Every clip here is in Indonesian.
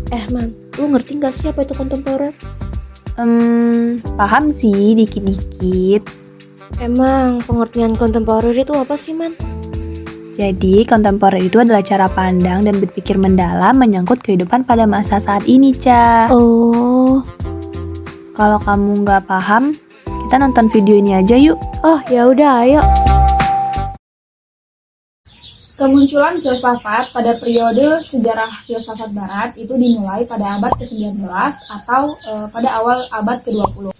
Man, lu ngerti gak sih apa itu kontemporer? Paham sih dikit-dikit. Emang pengertian kontemporer itu apa sih, Man? Jadi, kontemporer itu adalah cara pandang dan berpikir mendalam menyangkut kehidupan pada masa saat ini, Ca. Oh, Kalau kamu nggak paham, kita nonton video ini aja yuk. ya udah, ayo. Kemunculan filsafat pada periode sejarah filsafat barat itu dimulai pada abad ke-19 atau pada awal abad ke-20.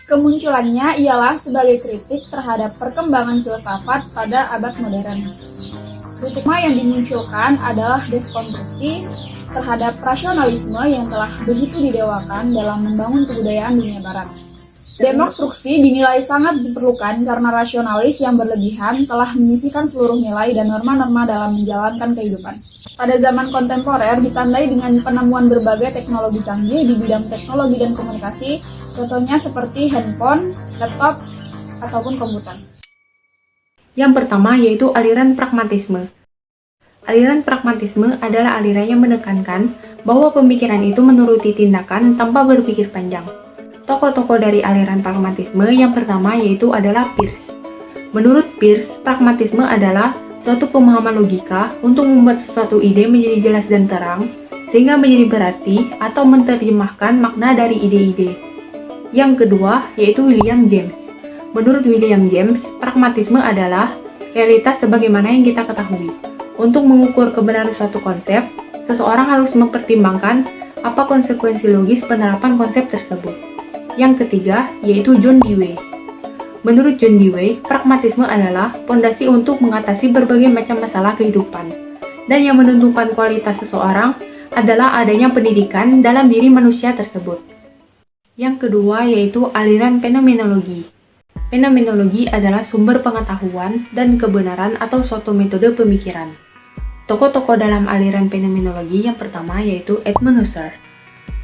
Kemunculannya ialah sebagai kritik terhadap perkembangan filsafat pada abad modern. Kritik yang dimunculkan adalah deskonstruksi terhadap rasionalisme yang telah begitu didewakan dalam membangun kebudayaan dunia barat. Dekonstruksi dinilai sangat diperlukan karena rasionalis yang berlebihan telah menyisihkan seluruh nilai dan norma-norma dalam menjalankan kehidupan. Pada zaman kontemporer ditandai dengan penemuan berbagai teknologi canggih di bidang teknologi dan komunikasi, contohnya seperti handphone, laptop, ataupun komputer. Yang pertama yaitu aliran pragmatisme. Aliran pragmatisme adalah aliran yang menekankan bahwa pemikiran itu menuruti tindakan tanpa berpikir panjang. Tokoh-tokoh dari aliran pragmatisme yang pertama yaitu adalah Peirce. Menurut Peirce, pragmatisme adalah suatu pemahaman logika untuk membuat sesuatu ide menjadi jelas dan terang, sehingga menjadi berarti atau menerjemahkan makna dari ide-ide. Yang kedua yaitu William James. Menurut William James, pragmatisme adalah realitas sebagaimana yang kita ketahui. Untuk mengukur kebenaran suatu konsep, seseorang harus mempertimbangkan apa konsekuensi logis penerapan konsep tersebut. Yang ketiga, yaitu John Dewey. Menurut John Dewey, pragmatisme adalah fondasi untuk mengatasi berbagai macam masalah kehidupan. Dan yang menentukan kualitas seseorang adalah adanya pendidikan dalam diri manusia tersebut. Yang kedua, yaitu aliran fenomenologi. Fenomenologi adalah sumber pengetahuan dan kebenaran atau suatu metode pemikiran. Tokoh-tokoh dalam aliran fenomenologi yang pertama yaitu Edmund Husserl.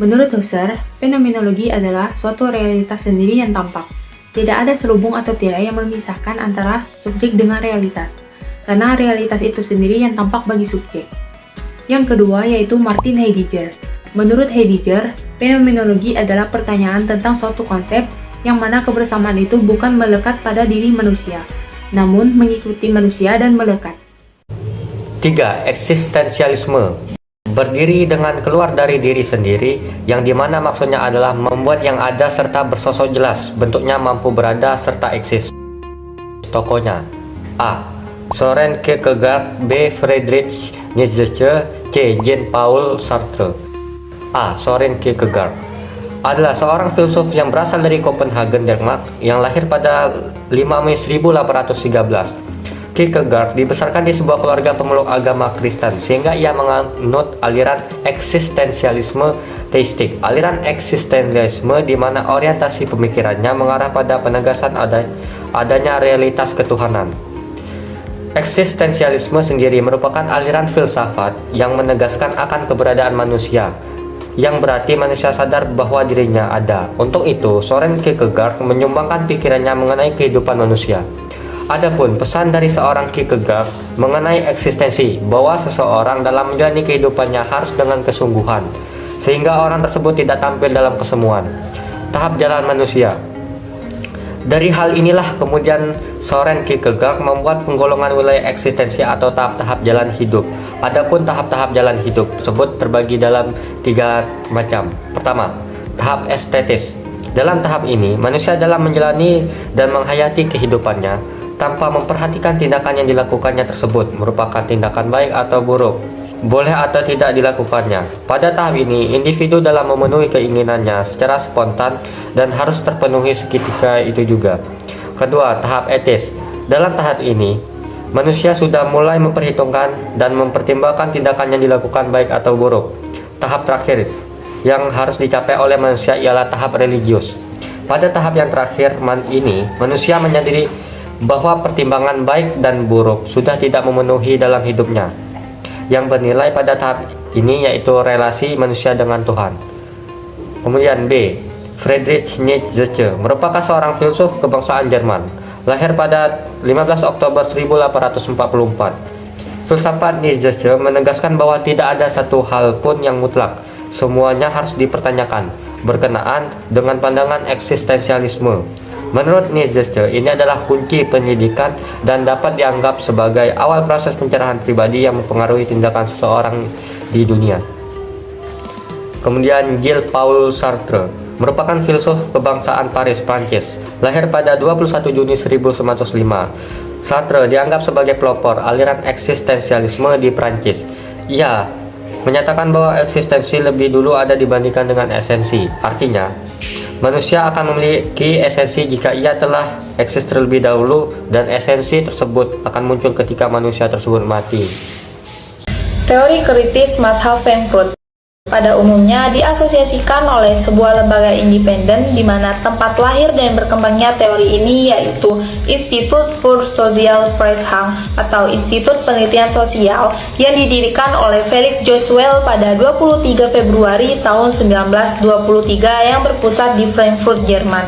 Menurut Husserl, fenomenologi adalah suatu realitas sendiri yang tampak. Tidak ada selubung atau tirai yang memisahkan antara subjek dengan realitas, karena realitas itu sendiri yang tampak bagi subjek. Yang kedua yaitu Martin Heidegger. Menurut Heidegger, fenomenologi adalah pertanyaan tentang suatu konsep yang mana kebersamaan itu bukan melekat pada diri manusia, namun mengikuti manusia dan melekat. 3. Eksistensialisme berdiri dengan keluar dari diri sendiri, yang dimana maksudnya adalah membuat yang ada serta bersosok jelas, bentuknya mampu berada serta eksis. Tokohnya: A. Soren Kierkegaard, B. Friedrich Nietzsche, C. Jean-Paul Sartre. A. Soren Kierkegaard adalah seorang filsuf yang berasal dari Copenhagen, Denmark, yang lahir pada 5 Mei 1813. Kierkegaard dibesarkan di sebuah keluarga pemeluk agama Kristen, sehingga ia menganut aliran eksistensialisme teistik. Aliran eksistensialisme di mana orientasi pemikirannya mengarah pada penegasan adanya realitas ketuhanan. Eksistensialisme sendiri merupakan aliran filsafat yang menegaskan akan keberadaan manusia, yang berarti manusia sadar bahwa dirinya ada. Untuk itu, Soren Kierkegaard menyumbangkan pikirannya mengenai kehidupan manusia. Adapun pesan dari seorang Kierkegaard mengenai eksistensi, bahwa seseorang dalam menjalani kehidupannya harus dengan kesungguhan, sehingga orang tersebut tidak tampil dalam kesemuan. Tahap jalan manusia. Dari hal inilah kemudian Soren Kierkegaard membuat penggolongan wilayah eksistensi atau tahap-tahap jalan hidup. Adapun tahap-tahap jalan hidup tersebut terbagi dalam 3 macam. Pertama, tahap estetis. Dalam tahap ini, manusia dalam menjalani dan menghayati kehidupannya tanpa memperhatikan tindakan yang dilakukannya tersebut merupakan tindakan baik atau buruk, boleh atau tidak dilakukannya. Pada tahap ini, individu dalam memenuhi keinginannya secara spontan dan harus terpenuhi seketika itu juga. Kedua, tahap etis. Dalam tahap ini, manusia sudah mulai memperhitungkan dan mempertimbangkan tindakan yang dilakukan baik atau buruk. Tahap terakhir yang harus dicapai oleh manusia ialah tahap religius. Pada tahap yang terakhir ini, manusia menyadari bahwa pertimbangan baik dan buruk sudah tidak memenuhi dalam hidupnya. Yang bernilai pada tahap ini yaitu relasi manusia dengan Tuhan. Kemudian B. Friedrich Nietzsche merupakan seorang filsuf kebangsaan Jerman, lahir pada 15 Oktober 1844. Filsafat Nietzsche menegaskan bahwa tidak ada satu hal pun yang mutlak, semuanya harus dipertanyakan berkenaan dengan pandangan eksistensialisme. Menurut Nietzsche, ini adalah kunci pendidikan dan dapat dianggap sebagai awal proses pencerahan pribadi yang mempengaruhi tindakan seseorang di dunia. Kemudian Jean-Paul Sartre merupakan filsuf kebangsaan Paris, Prancis. Lahir pada 21 Juni 1905. Sartre dianggap sebagai pelopor aliran eksistensialisme di Prancis. Ia menyatakan bahwa eksistensi lebih dulu ada dibandingkan dengan esensi. Artinya, manusia akan memiliki esensi jika ia telah eksis terlebih dahulu, dan esensi tersebut akan muncul ketika manusia tersebut mati. Teori kritis mazhab Frankfurt pada umumnya diasosiasikan oleh sebuah lembaga independen di mana tempat lahir dan berkembangnya teori ini yaitu Institut für Sozialforschung atau Institut Penelitian Sosial yang didirikan oleh Felix Josuel pada 23 Februari tahun 1923 yang berpusat di Frankfurt, Jerman,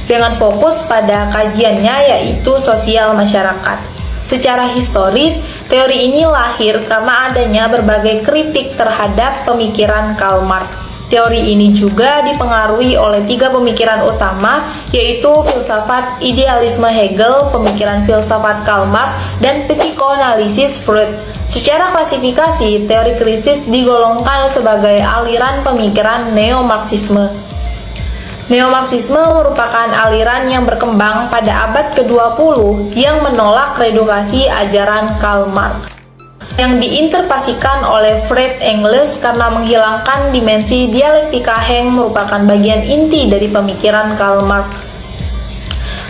dengan fokus pada kajiannya yaitu sosial masyarakat. Secara historis, teori ini lahir karena adanya berbagai kritik terhadap pemikiran Karl Marx. Teori ini juga dipengaruhi oleh 3 pemikiran utama, yaitu filsafat idealisme Hegel, pemikiran filsafat Karl Marx, dan psikoanalisis Freud. Secara klasifikasi, teori kritis digolongkan sebagai aliran pemikiran neo-Marxisme. Neo-Marxisme merupakan aliran yang berkembang pada abad ke-20 yang menolak redukasi ajaran Karl Marx, yang diinterpretasikan oleh Friedrich Engels karena menghilangkan dimensi dialektika yang merupakan bagian inti dari pemikiran Karl Marx.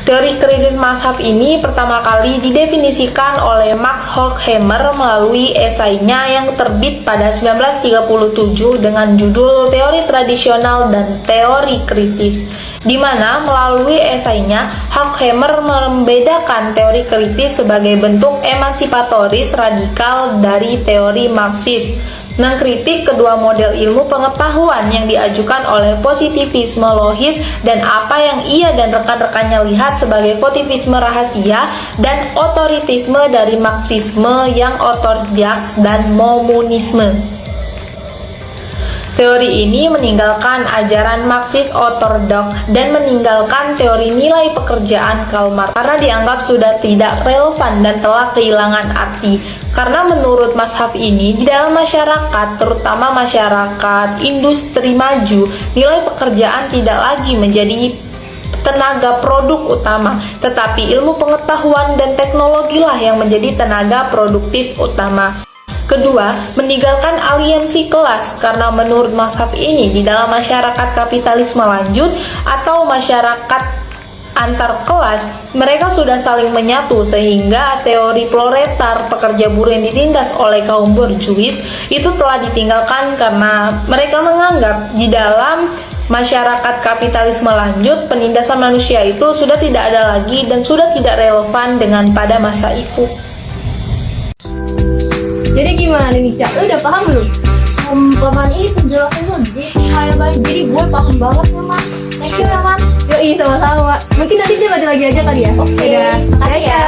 Teori krisis mazhab ini pertama kali didefinisikan oleh Max Horkheimer melalui esainya yang terbit pada 1937 dengan judul Teori Tradisional dan Teori Kritis, di mana melalui esainya Horkheimer membedakan teori kritis sebagai bentuk emansipatoris radikal dari teori Marxis, mengkritik kedua model ilmu pengetahuan yang diajukan oleh positivisme logis dan apa yang ia dan rekan-rekannya lihat sebagai positivisme rahasia dan otoritisme dari Marxisme yang otodiaks dan monisme. Teori ini meninggalkan ajaran Marxis ortodoks dan meninggalkan teori nilai pekerjaan Karl Marx karena dianggap sudah tidak relevan dan telah kehilangan arti. Karena menurut mazhab ini, di dalam masyarakat, terutama masyarakat industri maju, nilai pekerjaan tidak lagi menjadi tenaga produk utama, tetapi ilmu pengetahuan dan teknologi lah yang menjadi tenaga produktif utama. Kedua, meninggalkan aliansi kelas karena menurut mazhab ini di dalam masyarakat kapitalisme lanjut atau masyarakat antar kelas, mereka sudah saling menyatu sehingga teori proletar pekerja buruh yang ditindas oleh kaum borjuis itu telah ditinggalkan karena mereka menganggap di dalam masyarakat kapitalisme lanjut penindasan manusia itu sudah tidak ada lagi dan sudah tidak relevan dengan pada masa itu. Jadi gimana nih Cak? Lu udah paham belum? Paman ini penjelasannya kayak baik, jadi gue paham banget ya Man. Thank you ya Man. Yoi, sama-sama. Mungkin nanti dia lagi aja kali ya. Oke. Dadah. Makasih ya.